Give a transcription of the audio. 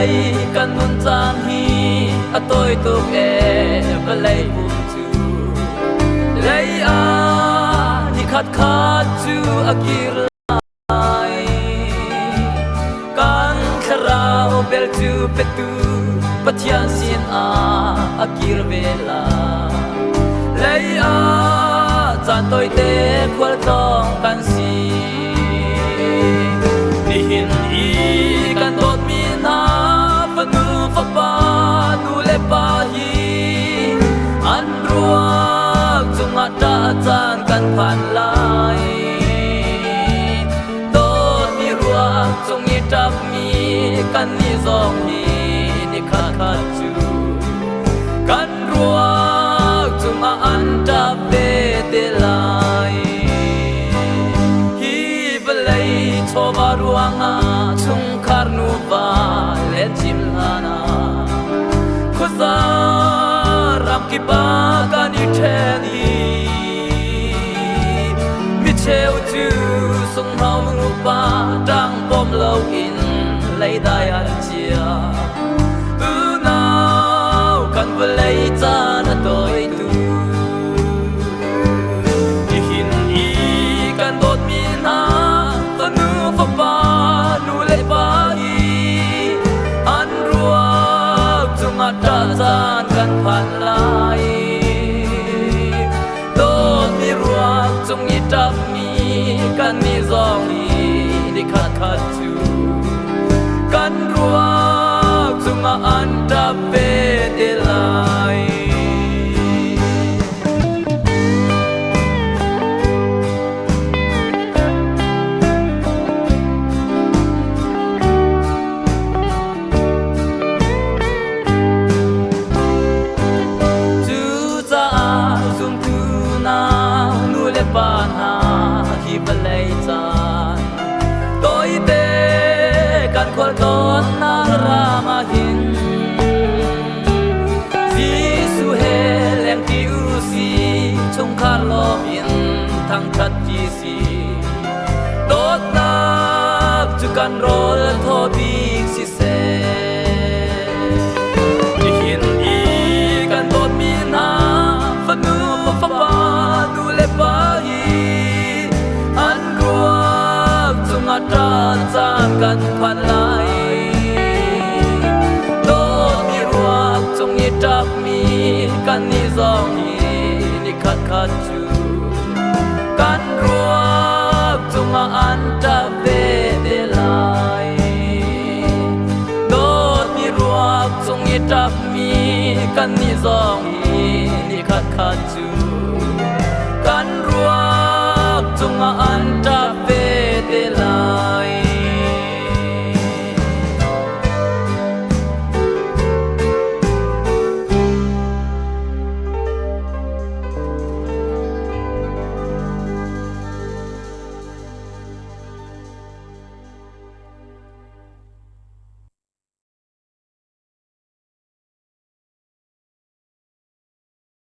lấy căn nun gian hi à tôi tục e và lấy buồn chu lấy đi khát khát chu à kia lại kan kharao bel chu petu pathian sin a kia vela lấy chan tôi te khwal tong kan si ni hin i kan tot mi na panu fa pa nu le pa hi an ruak chunga ta chan kan phan lai tot mi ruak chung i tap mi kan ni zong hi ni kha kha chu kan ruak chunga an ta pe te lai hi belai choba ruanga chung karnu va le chim lana khuza ram ki pa ka ni theni mi cheu chu sung hau nu pa tang bom lo in lấy dai an chia u nao kan belai cha na toi tu hin i kan dot mi na to nu fa pa nu le pa i an ruak chunga ta chan kan phan lai dot mi ruak chung i tap mi kan mi zong i ni khat khat chu kan ruak chunga an ta pe te lai ban ha hi balai chan toi te kan khol ton na rama hin Giêsu he leng ti u si chung kha lo in thang that ji si tot na chu kan rol tho bi si se hin i kan tot mi na fa nu fa pa nu le pa tan chan kan phan lai do mi ruak chung i tap mi kan ni zong hi ni khat khat chu kan ruak chung an ta ve de lai do mi ruak chung i tap mi kan ni zong hi ni khat khat chu kan ruak chung